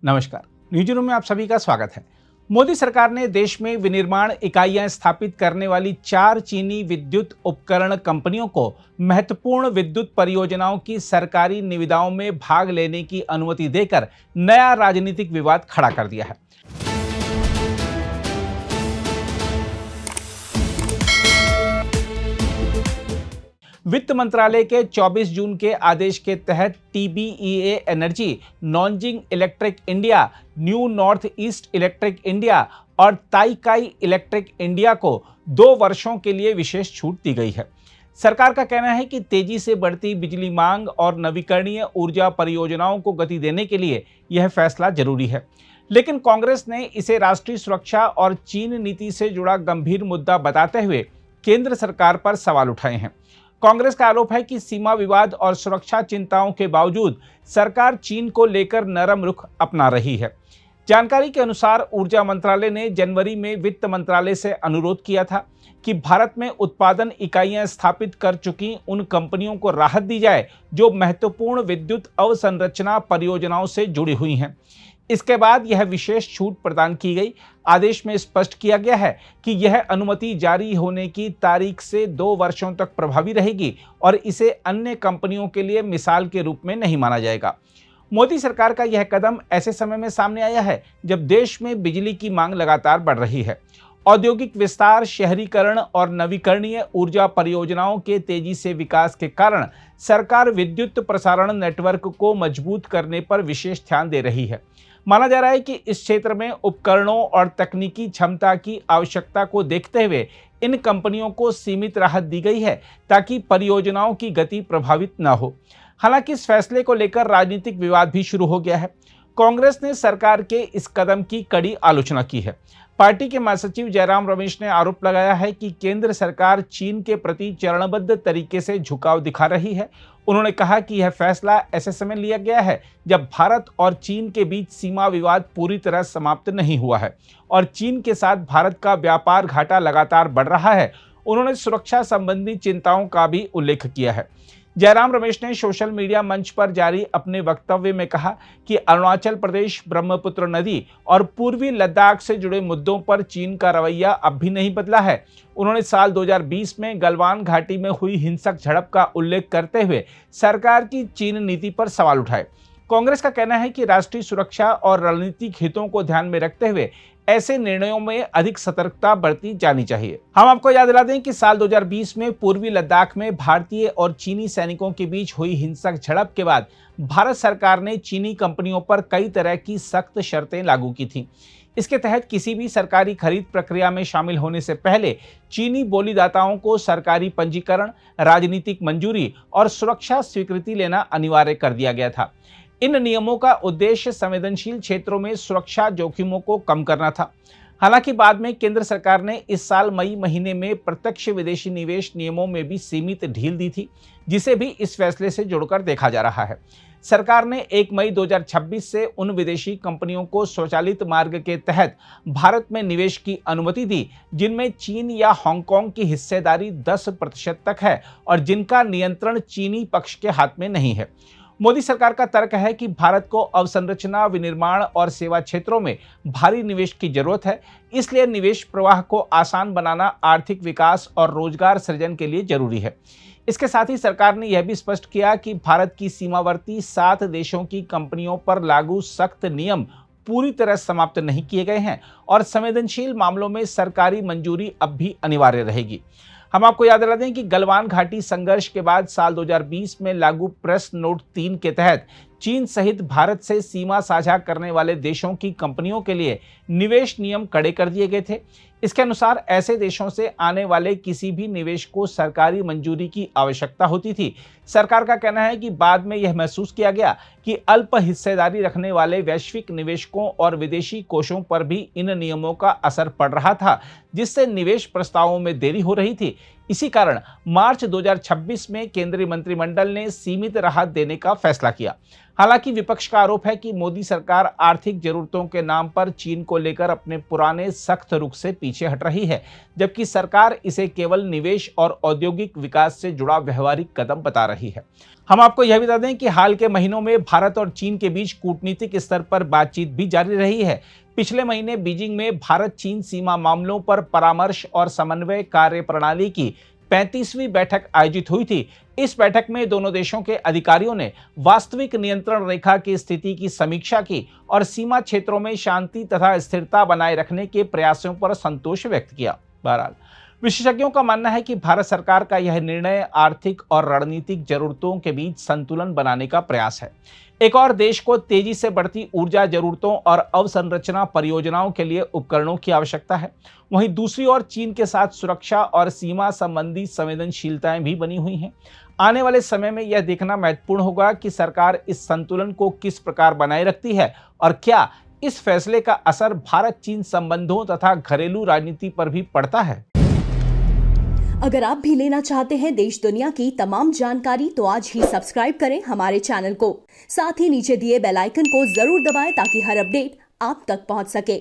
नमस्कार। News room में आप सभी का स्वागत है। मोदी सरकार ने देश में विनिर्माण इकाइयां स्थापित करने वाली 4 चीनी विद्युत उपकरण कंपनियों को महत्वपूर्ण विद्युत परियोजनाओं की सरकारी निविदाओं में भाग लेने की अनुमति देकर नया राजनीतिक विवाद खड़ा कर दिया है। वित्त मंत्रालय के 24 जून के आदेश के तहत TBEA energy, Nanjing electric India, new north east electric India और ताइकाई इलेक्ट्रिक इंडिया को 2 वर्षों के लिए विशेष छूट दी गई है। सरकार का कहना है कि तेजी से बढ़ती बिजली मांग और नवीकरणीय ऊर्जा परियोजनाओं को गति देने के लिए यह फैसला जरूरी है। लेकिन कांग्रेस ने इसे राष्ट्रीय सुरक्षा और चीन नीति से जुड़ा गंभीर मुद्दा बताते हुए केंद्र सरकार पर सवाल उठाए हैं। कांग्रेस का आरोप है कि सीमा विवाद और सुरक्षा चिंताओं के बावजूद सरकार चीन को लेकर नरम रुख अपना रही है। जानकारी के अनुसार ऊर्जा मंत्रालय ने जनवरी में वित्त मंत्रालय से अनुरोध किया था कि भारत में उत्पादन इकाइयां स्थापित कर चुकी उन कंपनियों को राहत दी जाए जो महत्वपूर्ण विद्युत अवसंरचना परियोजनाओं से जुड़ी हुई हैं। इसके बाद यह विशेष छूट प्रदान की गई। आदेश में स्पष्ट किया गया है कि यह अनुमति जारी होने की तारीख से 2 वर्षों तक प्रभावी रहेगी और इसे अन्य कंपनियों के लिए मिसाल के रूप में नहीं माना जाएगा। मोदी सरकार का यह कदम ऐसे समय में सामने आया है जब देश में बिजली की मांग लगातार बढ़ रही है। औद्योगिक विस्तार, शहरीकरण और नवीकरणीय ऊर्जा परियोजनाओं के तेजी से विकास के कारण सरकार विद्युत प्रसारण नेटवर्क को मजबूत करने पर विशेष ध्यान दे रही है। माना जा रहा है कि इस क्षेत्र में उपकरणों और तकनीकी क्षमता की आवश्यकता को देखते हुए इन कंपनियों को सीमित राहत दी गई है ताकि परियोजनाओं की गति प्रभावित न हो। हालांकि इस फैसले को लेकर राजनीतिक विवाद भी शुरू हो गया है। कांग्रेस ने सरकार के इस कदम की कड़ी आलोचना की है। पार्टी के महासचिव जयराम रमेश ने आरोप लगाया है कि केंद्र सरकार चीन के प्रति चरणबद्ध तरीके से झुकाव दिखा रही है। उन्होंने कहा कि यह फैसला ऐसे समय लिया गया है जब भारत और चीन के बीच सीमा विवाद पूरी तरह समाप्त नहीं हुआ है और चीन के साथ भारत का व्यापार घाटा लगातार बढ़ रहा है। उन्होंने सुरक्षा संबंधी चिंताओं का भी उल्लेख किया है। जयराम रमेश ने सोशल मीडिया मंच पर जारी अपने वक्तव्य में कहा कि अरुणाचल प्रदेश, ब्रह्मपुत्र नदी और पूर्वी लद्दाख से जुड़े मुद्दों पर चीन का रवैया अब भी नहीं बदला है। उन्होंने साल 2020 में गलवान घाटी में हुई हिंसक झड़प का उल्लेख करते हुए सरकार की चीन नीति पर सवाल उठाए। कांग्रेस का कहना है कि राष्ट्रीय सुरक्षा और रणनीतिक हितों को ध्यान में रखते हुए ऐसे निर्णयों में अधिक सतर्कता बरती जानी चाहिए। हम आपको याद दिला दें कि साल 2020 में पूर्वी लद्दाख में भारतीय और चीनी सैनिकों के बीच हुई हिंसक झड़प के बाद भारत सरकार ने चीनी कंपनियों पर कई तरह की सख्त शर्तें लागू की थीं। इसके तहत किसी भी सरकारी खरीद प्रक्रिया में शामिल होने से पहले चीनी बोलीदाताओं को सरकारी पंजीकरण, राजनीतिक मंजूरी और सुरक्षा स्वीकृति लेना अनिवार्य कर दिया गया था। इन नियमों का उद्देश्य संवेदनशील क्षेत्रों में सुरक्षा जोखिमों को कम करना था। हालांकि बाद में केंद्र सरकार ने इस साल मई महीने में प्रत्यक्ष विदेशी निवेश नियमों में भी सीमित ढील दी थी, जिसे भी इस फैसले से जोड़कर देखा जा रहा है। सरकार ने 1 मई 2026 से उन विदेशी कंपनियों को स्वचालित मार्ग के तहत भारत में निवेश की अनुमति दी जिनमें चीन या हांगकांग की हिस्सेदारी 10% तक है और जिनका नियंत्रण चीनी पक्ष के हाथ में नहीं है। मोदी सरकार का तर्क है कि भारत को अवसंरचना, विनिर्माण और सेवा क्षेत्रों में भारी निवेश की जरूरत है, इसलिए निवेश प्रवाह को आसान बनाना आर्थिक विकास और रोजगार सृजन के लिए जरूरी है। इसके साथ ही सरकार ने यह भी स्पष्ट किया कि भारत की सीमावर्ती 7 देशों की कंपनियों पर लागू सख्त नियम पूरी तरह समाप्त नहीं किए गए हैं और संवेदनशील मामलों में सरकारी मंजूरी अब भी अनिवार्य रहेगी। हम आपको याद दिला दें कि गलवान घाटी संघर्ष के बाद साल 2020 में लागू प्रेस नोट 3 के तहत चीन सहित भारत से सीमा साझा करने वाले देशों की कंपनियों के लिए निवेश नियम कड़े कर दिए गए थे। इसके अनुसार ऐसे देशों से आने वाले किसी भी निवेश को सरकारी मंजूरी की आवश्यकता होती थी। सरकार का कहना है कि बाद में यह महसूस किया गया कि अल्प हिस्सेदारी रखने वाले वैश्विक निवेशकों और विदेशी कोषों पर भी इन नियमों का असर पड़ रहा था, जिससे निवेश प्रस्तावों में देरी हो रही थी। इसी कारण मार्च 2026 में केंद्रीय मंत्रिमंडल ने सीमित राहत देने का फैसला किया। हालांकि विपक्ष का आरोप है कि मोदी सरकार आर्थिक जरूरतों के नाम पर चीन को लेकर अपने पुराने सख्त रुख से पीछे पीछे हट रही है, जबकि सरकार इसे केवल निवेश और औद्योगिक विकास से जुड़ा व्यवहारिक कदम बता रही है। हम आपको यह भी बता दें कि हाल के महीनों में भारत और चीन के बीच कूटनीतिक स्तर पर बातचीत भी जारी रही है। पिछले महीने बीजिंग में भारत चीन सीमा मामलों पर परामर्श और समन्वय कार्य प्रणाली की 35वीं बैठक आयोजित हुई थी। इस बैठक में दोनों देशों के अधिकारियों ने वास्तविक नियंत्रण रेखा की स्थिति की समीक्षा की और सीमा क्षेत्रों में शांति तथा स्थिरता बनाए रखने के प्रयासों पर संतोष व्यक्त किया। बहरहाल, विशेषज्ञों का मानना है कि भारत सरकार का यह निर्णय आर्थिक और रणनीतिक जरूरतों के बीच संतुलन बनाने का प्रयास है। एक और देश को तेजी से बढ़ती ऊर्जा जरूरतों और अवसंरचना परियोजनाओं के लिए उपकरणों की आवश्यकता है। वहीं दूसरी ओर चीन के साथ सुरक्षा और सीमा संबंधी संवेदनशीलताएं भी बनी हुई हैं। आने वाले समय में यह देखना महत्वपूर्ण होगा कि सरकार इस संतुलन को किस प्रकार बनाए रखती है और क्या इस फैसले का असर भारत चीन संबंधों तथा घरेलू राजनीति पर भी पड़ता है। अगर आप भी लेना चाहते हैं देश दुनिया की तमाम जानकारी तो आज ही सब्सक्राइब करें हमारे चैनल को। साथ ही नीचे दिए बेल आइकन को जरूर दबाएं ताकि हर अपडेट आप तक पहुंच सके।